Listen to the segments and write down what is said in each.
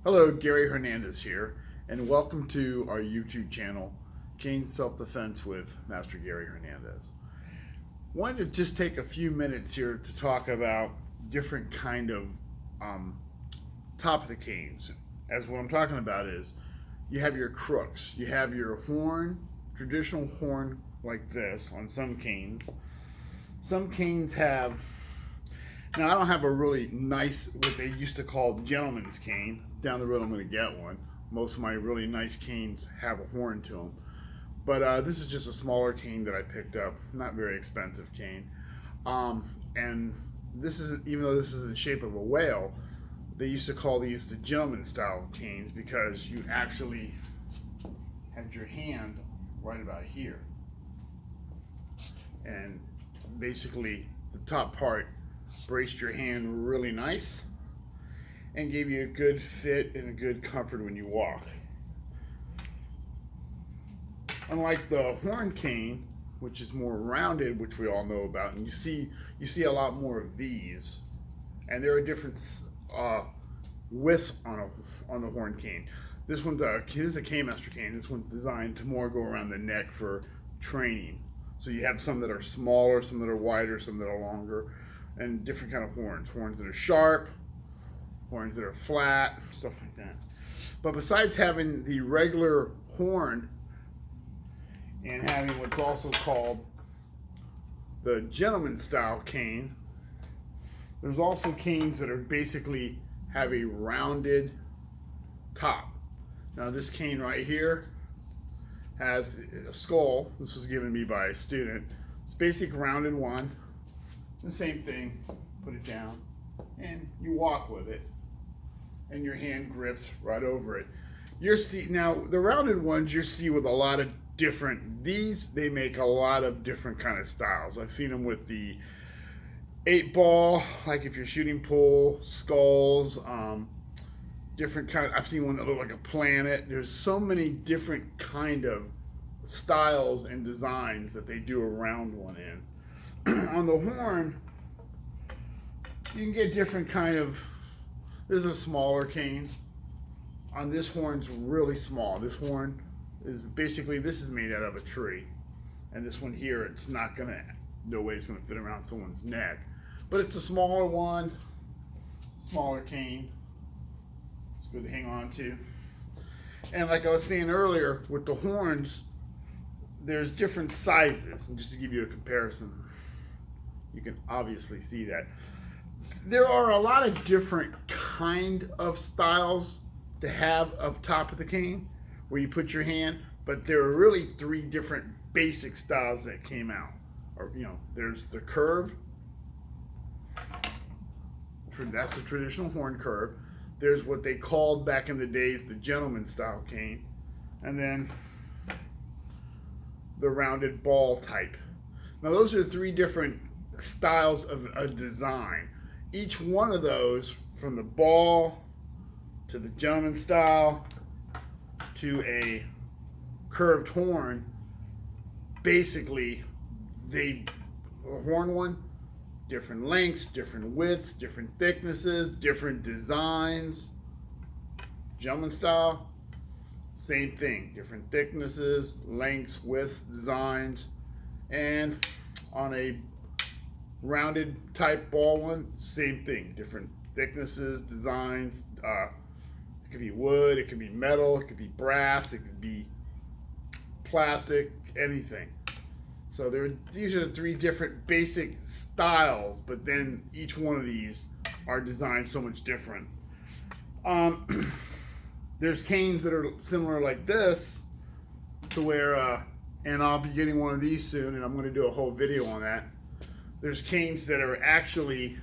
Hello, Gary Hernandez here, and welcome to our YouTube channel, Cane Self-Defense with Master Gary Hernandez. Wanted to just take a few minutes here to talk about different kind of top of the canes. As what I'm talking about is, you have your crooks, you have your horn, traditional horn like this on some canes. Some canes have, now I don't have a really nice, what they used to call gentleman's cane. Down the road I'm going to get one. Most of my really nice canes have a horn to them. But this is just a smaller cane that I picked up. Not very expensive cane. And this is, even though this is in the shape of a whale, they used to call these the gentleman style canes because you actually have your hand right about here. And basically the top part braced your hand really nice and gave you a good fit and a good comfort when you walk. Unlike the horn cane, which is more rounded, which we all know about, and you see a lot more of these, and there are different widths on the horn cane. This is a Cane Master cane. This one's designed to more go around the neck for training. So you have some that are smaller, some that are wider, some that are longer, and different kind of horns. Horns that are sharp, horns that are flat, stuff like that. But besides having the regular horn and having what's also called the gentleman style cane, there's also canes that are basically have a rounded top. Now this cane right here has a skull. This was given me by a student. It's basic rounded one. The same thing, put it down and you walk with it and your hand grips right over it. Now the rounded ones you see with a lot of different, they make a lot of different kind of styles. I've seen them with the 8-ball, like if you're shooting pool, skulls, different kind of, I've seen one that look like a planet. There's so many different kind of styles and designs that they do a round one in. On the horn, you can get different kind of, this is a smaller cane. On this horn's really small. This horn is basically, this is made out of a tree. And this one here, it's not gonna, no way it's gonna fit around someone's neck. But it's a smaller one, smaller cane. It's good to hang on to. And like I was saying earlier, with the horns, there's different sizes. And just to give you a comparison, you can obviously see that. There are a lot of different kind of styles to have up top of the cane where you put your hand, but there are really 3 different basic styles that came out. Or, there's the curve. That's the traditional horn curve. There's what they called back in the days the gentleman style cane, and then the rounded ball type. Now those are 3 different styles of a design. Each one of those, from the ball to the gentleman style to a curved horn, basically the horn one, different lengths, different widths, different thicknesses, different designs. Gentleman style, same thing, different thicknesses, lengths, widths, designs. And on a rounded type ball one, same thing, different thicknesses, designs. It could be wood, it could be metal, it could be brass, it could be plastic, anything. So these are the 3 different basic styles, but then each one of these are designed so much different. There's canes that are similar like this, to where, and I'll be getting one of these soon, and I'm going to do a whole video on that. There's canes that are actually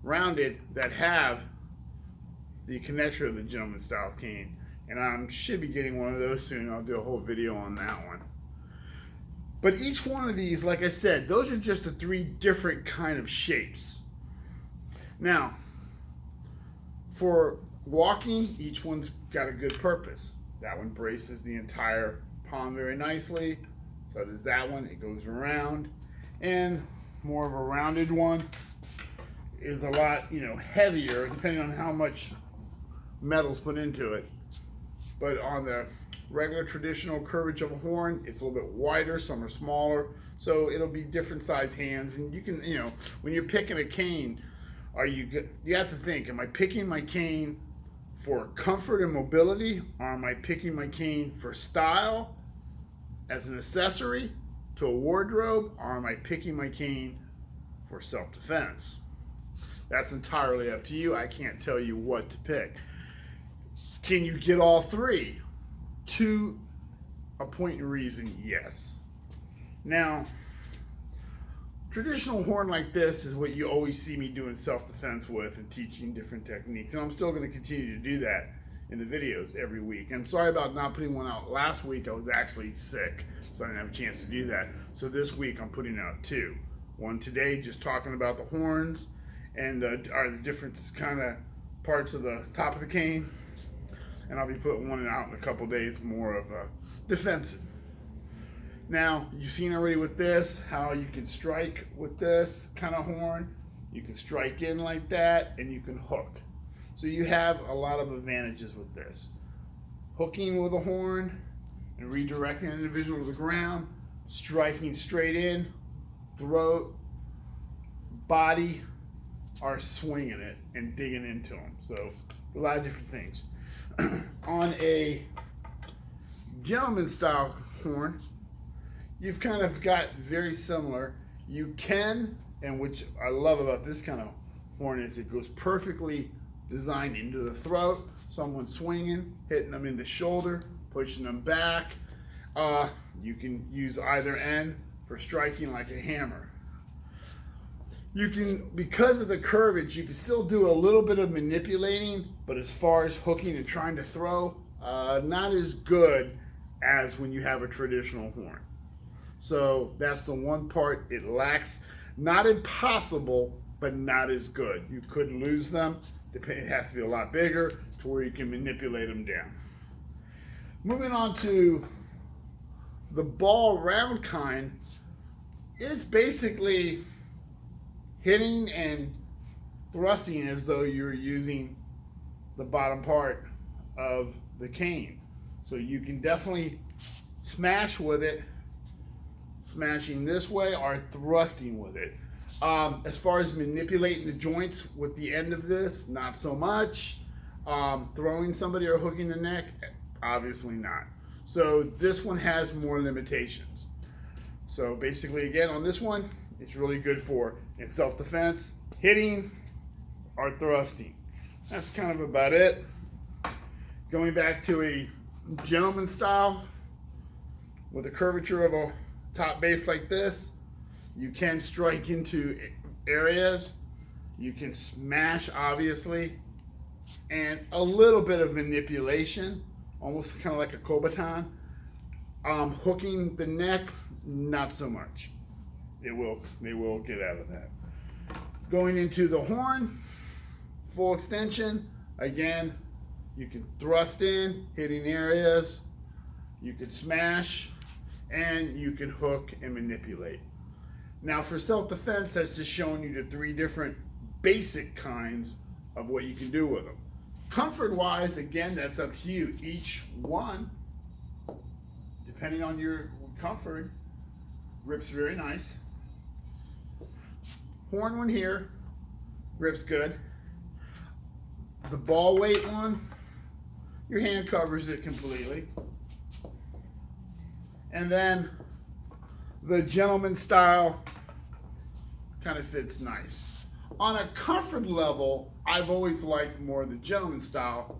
rounded that have the connector of the gentleman style cane, and I should be getting one of those soon. I'll do a whole video on that one. But each one of these, like I said, those are just the 3 different kind of shapes. Now, for walking, each one's got a good purpose. That one braces the entire palm very nicely. So does that one. It goes around. And more of a rounded one is a lot, heavier, depending on how much metals put into it. But on the regular traditional curvature of a horn, it's a little bit wider, some are smaller, so it'll be different size hands. And you can, when you're picking a cane, you have to think, am I picking my cane for comfort and mobility, or am I picking my cane for style as an accessory to a wardrobe, or am I picking my cane for self-defense? That's entirely up to you. I can't tell you what to pick. Can you get all three? To a point and reason, yes. Now, traditional horn like this is what you always see me doing self-defense with and teaching different techniques. And I'm still going to continue to do that in the videos every week. And sorry about not putting one out last week. I was actually sick, so I didn't have a chance to do that. So this week I'm putting out two. One today, just talking about the horns and are the different kind of parts of the top of the cane. And I'll be putting one out in a couple days, more of a defensive. Now, you've seen already with this, how you can strike with this kind of horn. You can strike in like that, and you can hook. So you have a lot of advantages with this. Hooking with a horn and redirecting an individual to the ground, striking straight in, throat, body, or swinging it and digging into them. So it's a lot of different things. On a gentleman style horn, you've kind of got very similar. You can, and which I love about this kind of horn is it goes perfectly designed into the throat. Someone swinging, hitting them in the shoulder, pushing them back. You can use either end for striking like a hammer. You can, because of the curvage, you can still do a little bit of manipulating, but as far as hooking and trying to throw, not as good as when you have a traditional horn. So that's the one part it lacks. Not impossible, but not as good. You could lose them. It has to be a lot bigger to where you can manipulate them down. Moving on to the ball round kind, it's basically hitting and thrusting as though you're using the bottom part of the cane. So you can definitely smash with it, smashing this way, or thrusting with it. As far as manipulating the joints with the end of this, not so much. Throwing somebody or hooking the neck, obviously not. So this one has more limitations. So basically, again, on this one, it's really good for in self-defense, hitting, or thrusting. That's kind of about it. Going back to a gentleman style with a curvature of a top base like this, you can strike into areas. You can smash, obviously, and a little bit of manipulation, almost kind of like a Kobaton. Hooking the neck, not so much. They will get out of that. Going into the horn, full extension, again, you can thrust in, hitting areas, you can smash, and you can hook and manipulate. Now for self-defense, that's just showing you the three different basic kinds of what you can do with them. Comfort-wise, again, that's up to you. Each one, depending on your comfort, grips very nice. Horn one here, grips good. The ball weight one, your hand covers it completely. And then the gentleman style kind of fits nice. On a comfort level, I've always liked more the gentleman style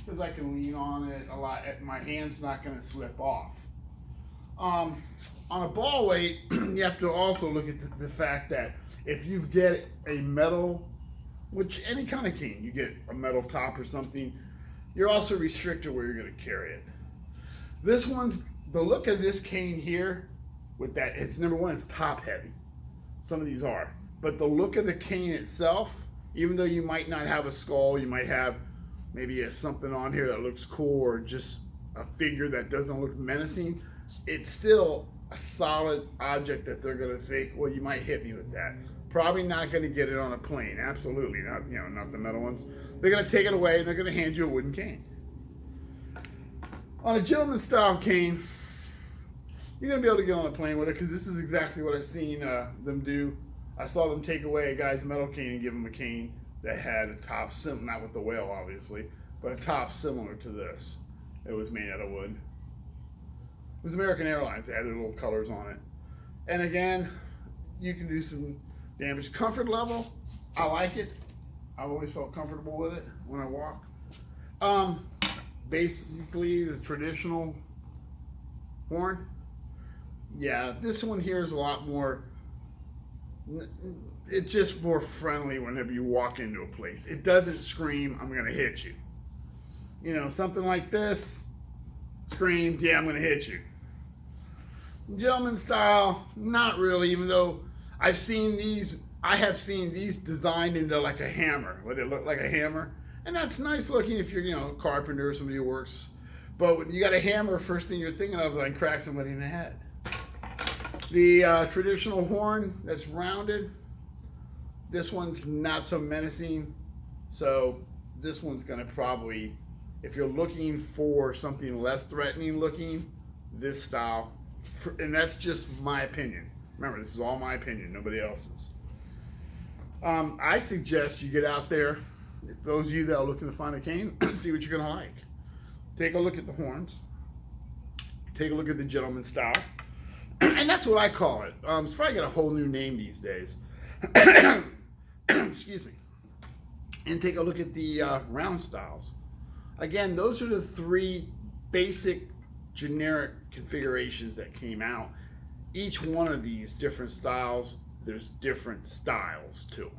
because I can lean on it a lot. My hand's not going to slip off. On a ball weight, you have to also look at the fact that if you get a metal, which any kind of cane, you get a metal top or something, you're also restricted where you're going to carry it. This one's, the look of this cane here, with that, it's number one, it's top heavy. Some of these are. But the look of the cane itself, even though you might not have a skull, you might have maybe something on here that looks cool or just a figure that doesn't look menacing, it's still a solid object that they're going to think, well, you might hit me with that. Probably not going to get it on a plane. Absolutely not. Not the metal ones. They're going to take it away and they're going to hand you a wooden cane. On a gentleman style cane, you're going to be able to get on a plane with it because this is exactly what I've seen them do. I saw them take away a guy's metal cane and give him a cane that had a top similar, not with the whale obviously, but a top similar to this. It was made out of wood. It was American Airlines. They added little colors on it. And again, you can do some damage. Comfort level, I like it. I've always felt comfortable with it when I walk. Basically the traditional horn. Yeah, this one here is a lot more, it's just more friendly whenever you walk into a place. It doesn't scream, I'm gonna hit you. Something like this, screamed, yeah, I'm gonna hit you. Gentleman style, not really, even though I have seen these designed into like a hammer, where they look like a hammer. And that's nice looking if you're, a carpenter or somebody who works. But when you got a hammer, first thing you're thinking of is like crack somebody in the head. The traditional horn that's rounded, this one's not so menacing. So this one's gonna probably, if you're looking for something less threatening looking, this style, and that's just my opinion. Remember, this is all my opinion, nobody else's. I suggest you get out there, if those of you that are looking to find a cane, see what you're gonna like. Take a look at the horns. Take a look at the gentleman style. And that's what I call it. It's probably got a whole new name these days. Excuse me. And take a look at the round styles. Again, those are the three basic generic configurations that came out. Each one of these different styles, there's different styles to them.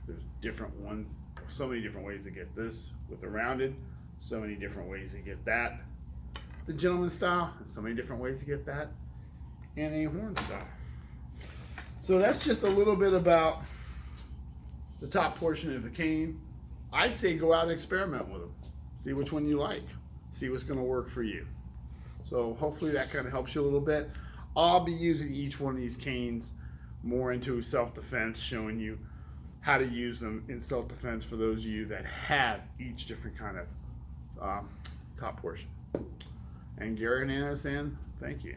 There's different ones, so many different ways to get this with the rounded, so many different ways to get that. The gentleman style, so many different ways to get that, and a horn style. So that's just a little bit about the top portion of the cane. I'd say go out and experiment with them. See which one you like. See what's gonna work for you. So hopefully that kind of helps you a little bit. I'll be using each one of these canes more into self-defense, showing you how to use them in self-defense for those of you that have each different kind of top portion. And Gary and Anna saying thank you.